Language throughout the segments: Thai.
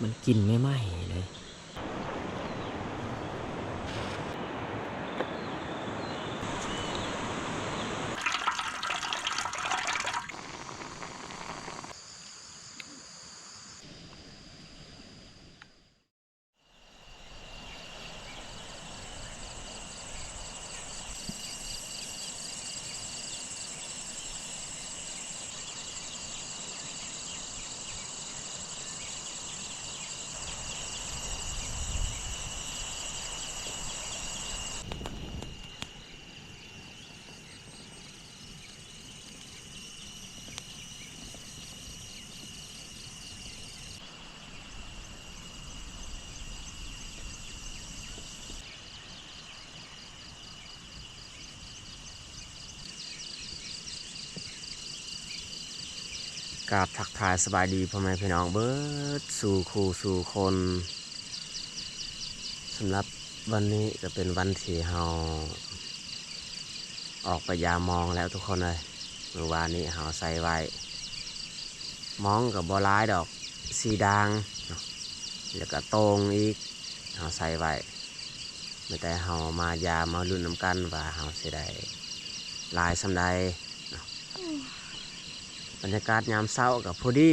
มันกินไม่ไหม้เลย กราบทักทายสบายดีพ่อแม่พี่น้องเบิดสู่คู่สู่คนสำหรับวันนี้ก็เป็นวันที่เฮาออกไปยามองแล้วทุกคนเลยเมื่อวานนี้เฮาใส่ไว้มองกับบ่ร้ายดอกสีดางแล้วก็ตรงอีกเฮาใส่ไว้ไม่แต่เฮามายามมาลุ้นน้ำกันว่าเฮาสิได้ลายสำใดบรรยากาศยามเช้ากับพอดี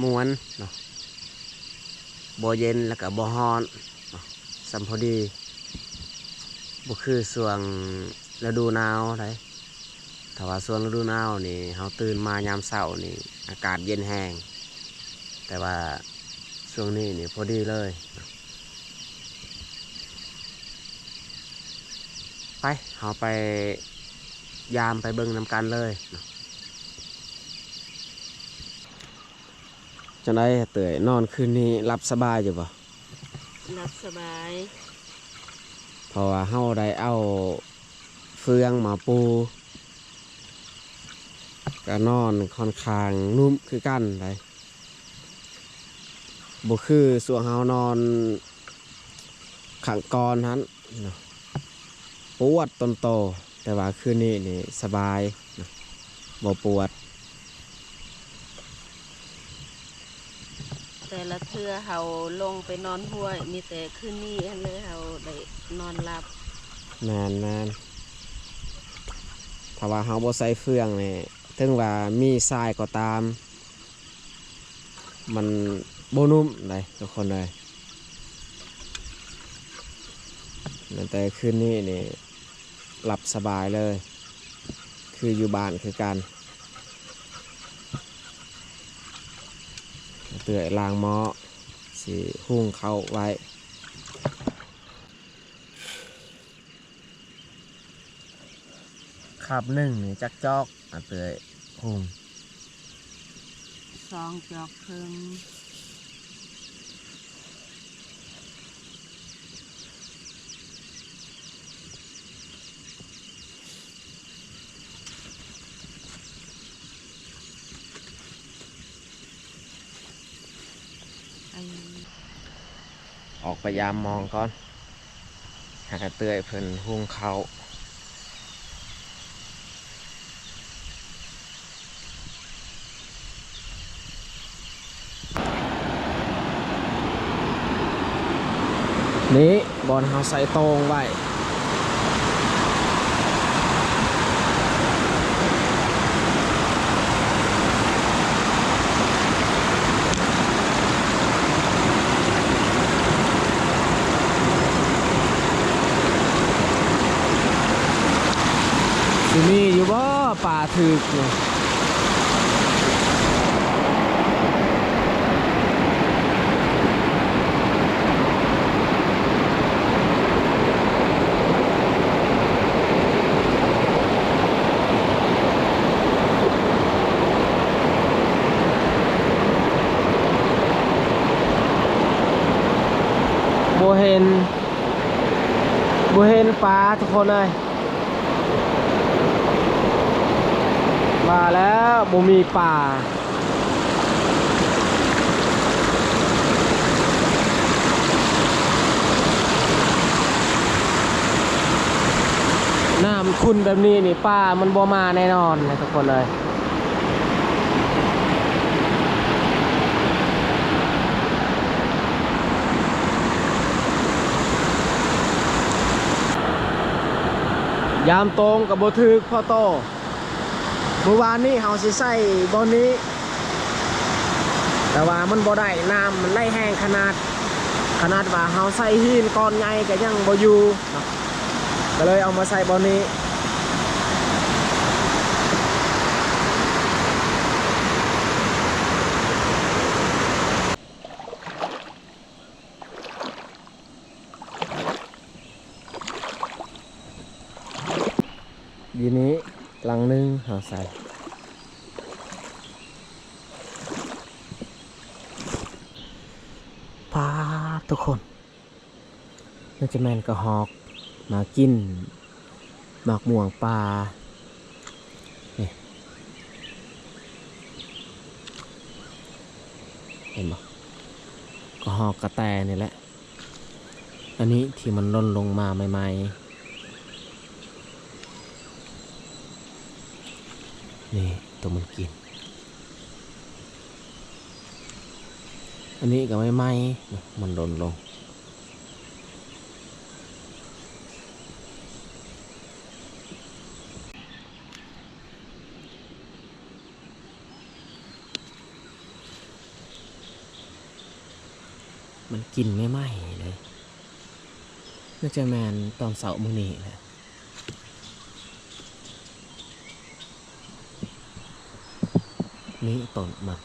มวนเนาะบ่เย็นแล้วก็บ่ร้อนสัมพอดีบ่คือช่วงฤดูหนาวได้ถ้าว่าช่วงฤดูหนาวนี่เฮาตื่นมายามเช้านี่อากาศเย็นแห้งแต่ว่าช่วงนี้นี่พอดีเลยไปเฮาไปยามไปเบิ่งนำกันเลยจังได๋เตยนอนคืนนี้หลับสบายอยู่บ่หลับสบายเพราะว่าเฮาได้เอาเฟืองมาปูก็นอนค่อนข้างนุ่มคือกันได้บ่คือส่วนเฮานอนขังกรนั้นปวดต้นโตแต่ว่าคืนนี้นี่สบายบ่ปวดแต่ละเทื่อเฮาลงไปนอนห้วยมีแต่คืนนี้เลยเฮาได้นอนหลับแม่นถ้าว่าเฮาบ่ใส่เฟืองนี่ถึงว่ามีทรายก็ตามมันบ่นุ่มได้ทุกคนเลยแต่คืนนี้นี่หลับสบายเลยคืออยู่บ้านคือกันเตื่อยล้างหม้อสิหุงข้าวไว้ขับหนึ่งนี่จักจอกเตื่อยหุง2 จอกครึ่งออกไปยามมองก่อนหาเตื่อยเพิ่นหุงข้าวนี้บอลเฮาใส่ตรงไว้สิมีอยู่บ่ป่าถึกเนี่ยบ่เห็นปลาทุกคนเลยมาแล้วบ่มีป่าน้ำขุ่นแบบนี้นี่ป่ามันบ่มาแน่นอนนะทุกคนเลย ยามตรงกับโบทึกพ่อโตเมื่อวานนี้เฮาสิใส่บอนนี้แต่ว่ามันบ่ได้น้ำมันไหลแห้งขนาดว่าเฮาใส่หินก้อนใหญ่ก็ยังบ่อยู่เนาะก็เลยเอามาใส่บอนนี้ยีนี้หลังนึงเฮาใส่ปลาทุกคนน่าจะแมนกระหอกมากินหมากม่วงปลานี่เห็นปะกระหอกกระแตนี่แหละอันนี้ที่มันล่นลงมาใหม่ๆนี่ตัวมันกินอันนี้ก็ไม่ไหม้มันล่นลงมันกินไม่ไหม้เลยน่าจะแมนตอนเสาร์มื้อนี้แหละนี่ต้นมัน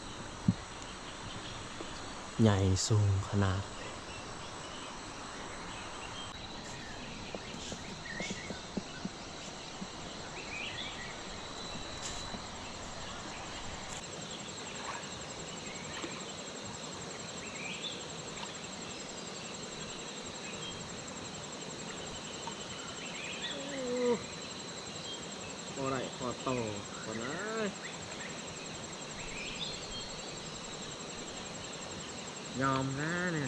ใหญ่สูงขนาดโอ้ไรพอโตก่อนนะยอมนะเนี่ย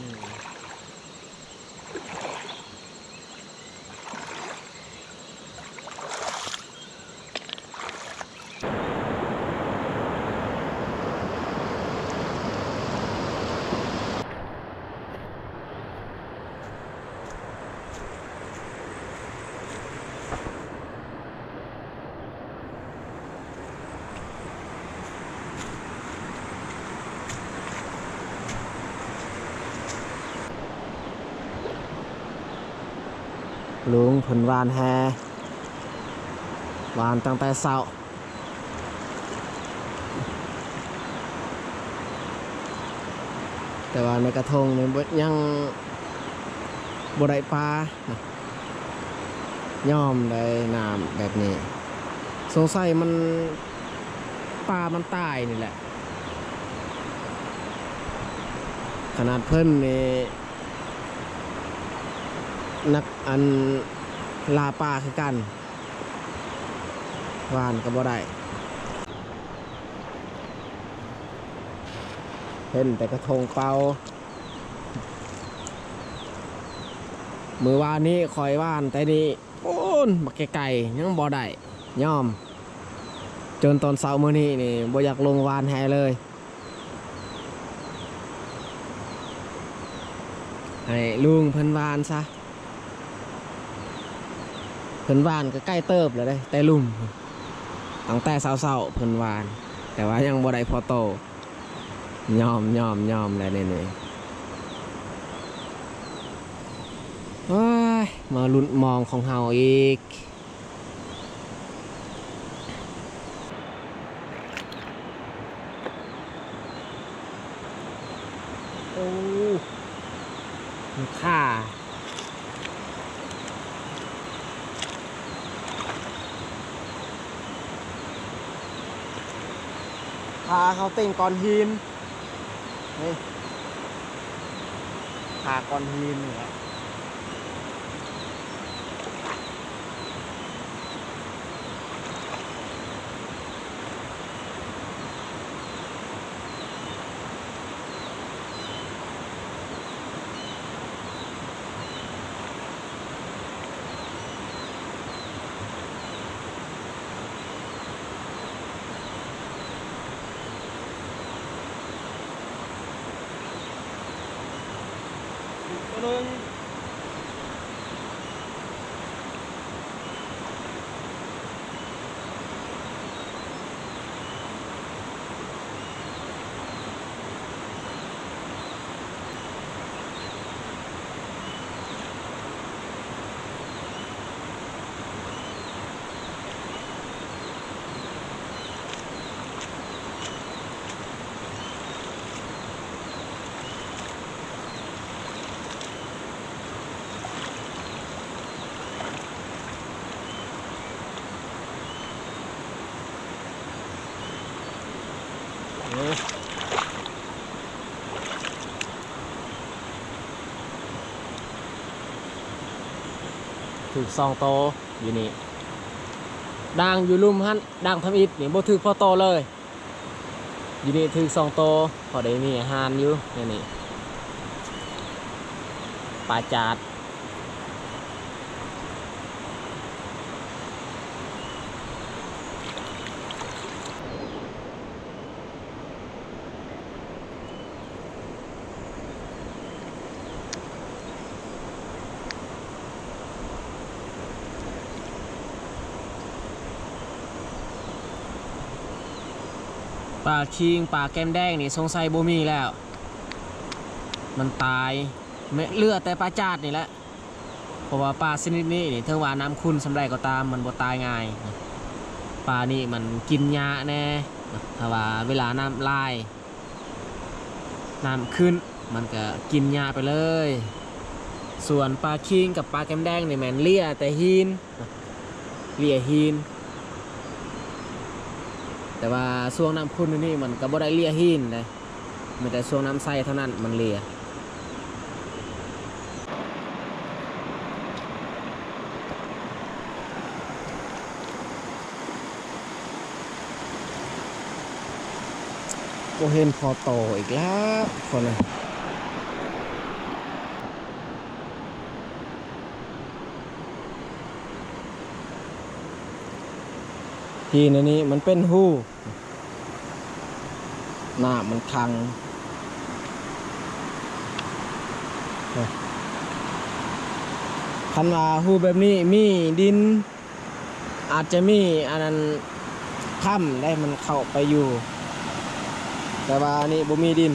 ลุงผลวานแฮวานตั้งแต่เช้าแต่ว่าในกระทงเนี่ยยังบ่ได้ปลาย่อมได้น้ำแบบนี้สงสัยมันปลามันตายนี่แหละขนาดเพิ่นนี่นักอันลาปลาคือกันวานก็บ่ได้เห็นแต่กระทงเปล่ามือวานนี้คอยว่านแต่นี่โอ้นบักไก่ยังบ่ได้ย่อมจนตอนเช้ามื้อนี้นี่บ่อยากลงวานแฮเลยให้ลุงเพิ่นวานซะเพิ่นวานก็ใกล้เติบแล้วได้แต่ลุ่มตั้งแต่เช้าๆเพิ่นวานแต่ว่ายังบ่ได้พอโตยอมแล้วนี่ว้ายมาลุ้นมองของเฮาอีกโอ้มันค่าพาเขาเต่งก้อนหินนี่พาก้อนหินนี่แหละตัวนึง ถึก2 โตอยู่นี่ด่างอยู่ลุ่มหันด่างทำอิฐนี่บ่ถึกพอโตเลยอยู่นี่ถึก2 โตพอได้มีอาหารอยู่นี่ปลาจาดปลาคิงปลาแก้มแดงนี่สงสัยบ่มีแล้วมันตายเลือดแต่ปลาจาดนี่แหละเพราะว่าปลาชนิดนี้นี่เทิงว่าน้ำขุ่นสำไรก็ตามมันบ่ตายง่ายปลานี่มันกินหญ้าแน่ถ้าว่าเวลาน้ำลายน้ำขึ้นมันก็กินหญ้าไปเลยส่วนปลาคิงกับปลาแก้มแดงนี่แม่นเลี่ยแต่หินเลี่ยหินแต่ว่าช่วงน้ำขุ่นนี่มันก็บ่ได้เลี่ยหินเลยมันแต่ช่วงน้ำใสเท่านั้นมันเลี่ยก็เห็นพอโตอีกแล้วคนเลยทีนี้มันเป็นหูหน้ามันคังคันว่าหูแบบนี้มีดินอาจจะมีอันนั้นค่ำได้มันเข้าไปอยู่แต่ว่านี่บ่มีดิน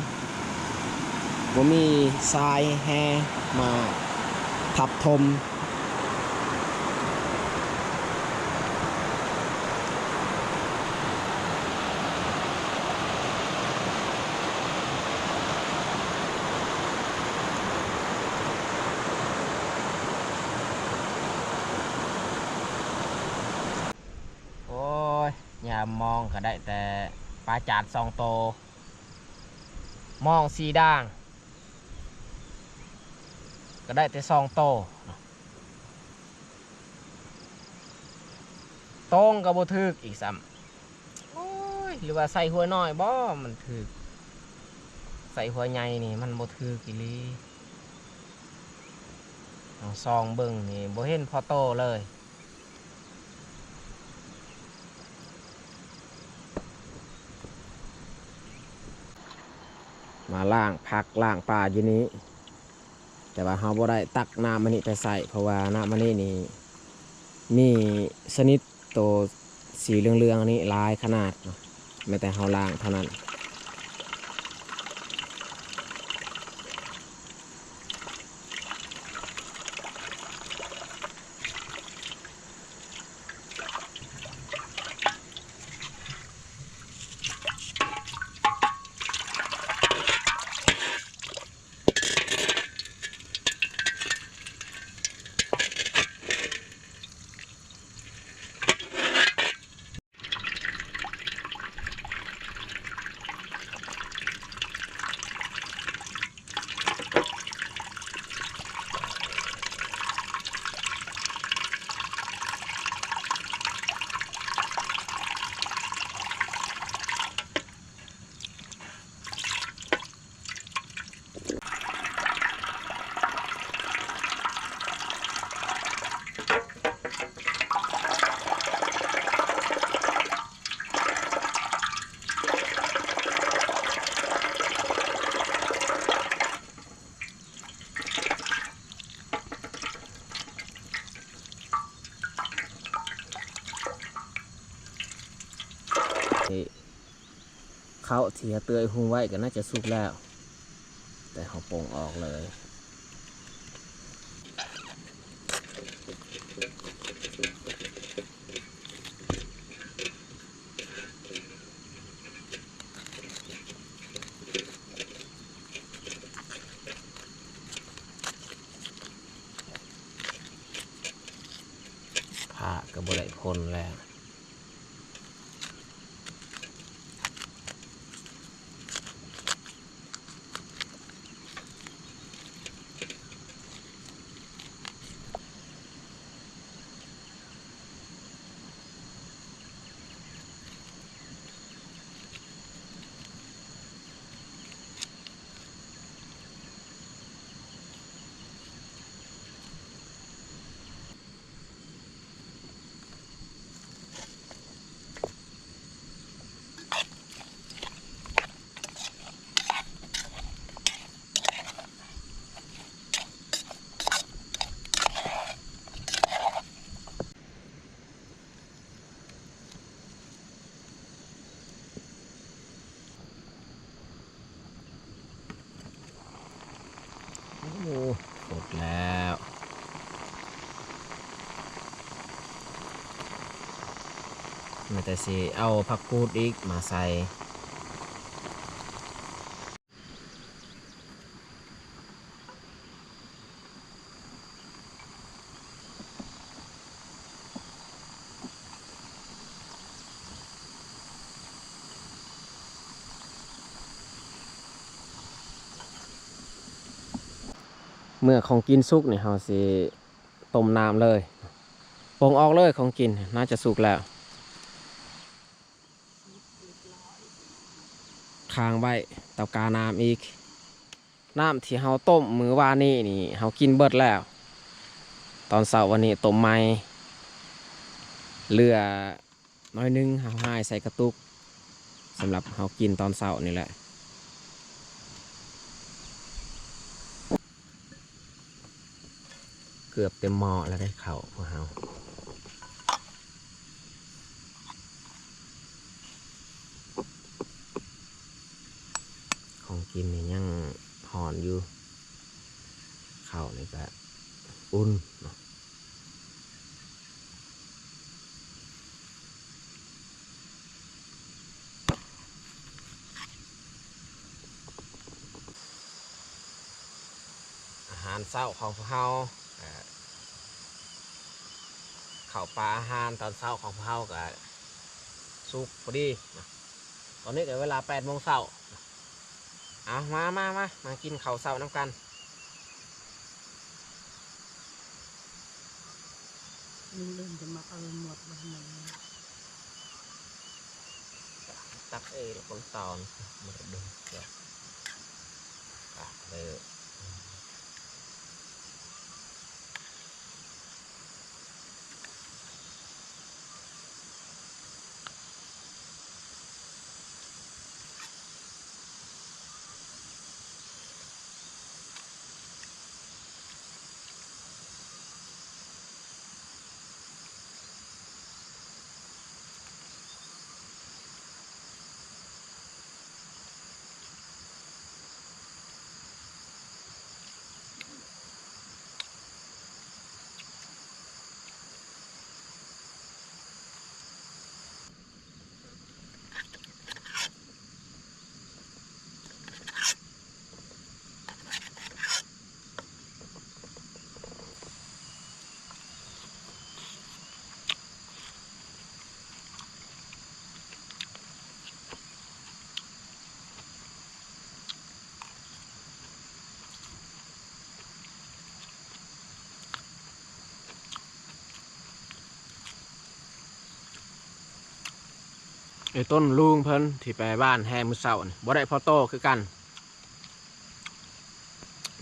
บ่มีทรายแห่มาทับถมโอ้ยอย่ามองก็ได้แต่ปลาจาด2 โตมองสีด่างก็ได้แต่2 โตตรงกับบ่ถึกอีกซ้ำโอ้ยหรือว่าใส่หัวน้อยบ่มันถึกใส่หัวใหญ่นี่มันบ่ถึกอีหลีซองเบิ่งนี่บ่เห็นพอโตเลยมาล่างพักล่างปลาอยู่นี้แต่ว่าเราบ่ได้ตักน้ำมันนี่ไปใส่เพราะว่าน้ำมันนี่มีชนิดโตสีเหลืองๆนี้ลายขนาดไม่แต่เราล่างเท่านั้นเขาเสียเตยหุงไว้ก็น่าจะสุกแล้วแต่เขาปรุงออกเลยผ้าก็บ่ได้พ่นแล้ว มันแต่สิเอาผักกูดอีกมาใส่เมื่อของกินสุกนี่เราสิต้มน้ำเลยปรุงออกเลยของกินน่าจะสุกแล้วค้างไว้เตากาน้ำอีกน้ำที่เราต้มมื้อวานนี้นี่เรากินเบิดแล้วตอนเช้าวันนี้ต้มใหม่เหลือน้อยนึงเราให้ใส่กระตุกสำหรับเรากินตอนเช้านี่แหละเกือบเต็มหม้อแล้วได้ข้าวพวกเราของกินนี่ยังหอนอยู่ข้าวนี่ก็อุ่นเนาะอาหารเช้าของพวกเราข้าวปลาอาหารตอนเช้าของพวกเราก็สุกพอดีนะตอนนี้ก็เวลา8 โมงเช้าเอามากินข้าวเช้าน้ำกันลืมจะมาเอาหมดวันนี้ตักคนตอนมาดูเดี๋ยวเลย ไอ้ต้นลุงเพิ่นที่ไปบ้านแฮมือเสานี่บ่ได้พอโตคือกัน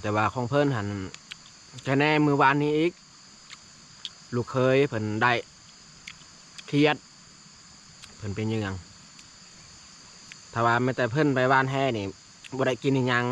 แต่ว่าของเพิ่นหันแค่แน่มือวานนี้อีกลูกเคยเพิ่นได้เครียดเพิ่นเป็นยังถ้าว่าไม่แต่เพิ่นไปบ้านแฮนี่บ่ได้กินอีหยัง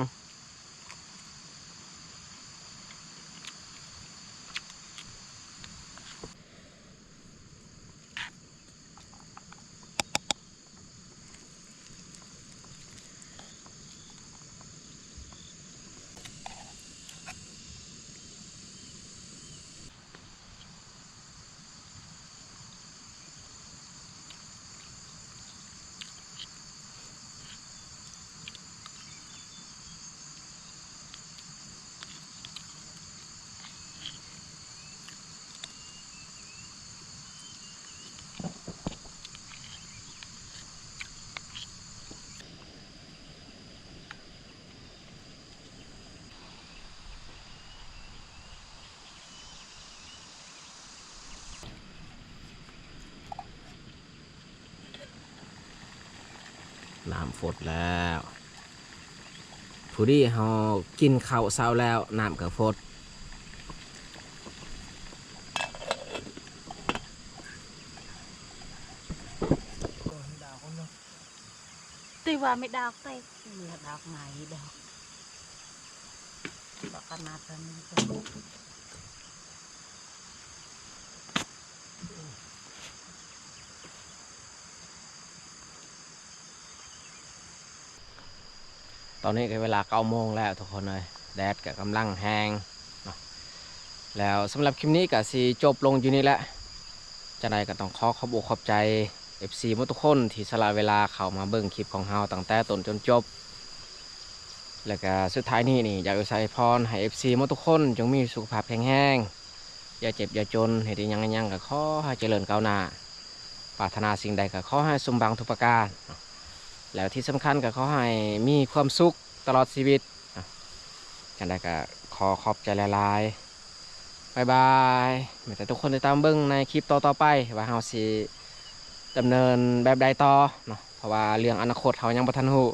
น้ำฝดแล้วผู้ที่เฮากินข้าวเช้าแล้วน้ำก็ฝดตีว่าไม่ดาวเต้เมื่อดาวไงดอกขนาดนั้นตอนนี้ก็เวลา9 โมงแล้วทุกคนเลยแดดก็กำลังแห้งเนาะแล้วสำหรับคลิปนี้ก็สิจบลงอยู่นี่แหละจะได้ก็ต้องขอขอบอกขอบใจ FC หมดทุกคนที่สละเวลาเข้ามาเบิ่งคลิปของเฮาตั้งแต่ต้นจนจบแล้วก็สุดท้ายนี้นี่อยากจะใส่พรให้ FC หมดทุกคนจงมีสุขภาพแข็งแรงอย่าเจ็บอย่าจนเฮ็ดอิหยังก็ขอให้เจริญก้าวหน้าปรารถนาสิ่งใดก็ขอให้สมหวังทุกประการแล้วที่สำคัญก็ขอให้มีความสุขตลอดชีวิตจังใดก็ขอขอบใจหลายๆบายบายเหมือนแต่ทุกคนติดตามเบิ่งในคลิปต่อๆไปว่าเฮาสิดำเนินแบบใดต่อเนาะเพราะว่าเรื่องอนาคตเฮายังบ่ทันรู้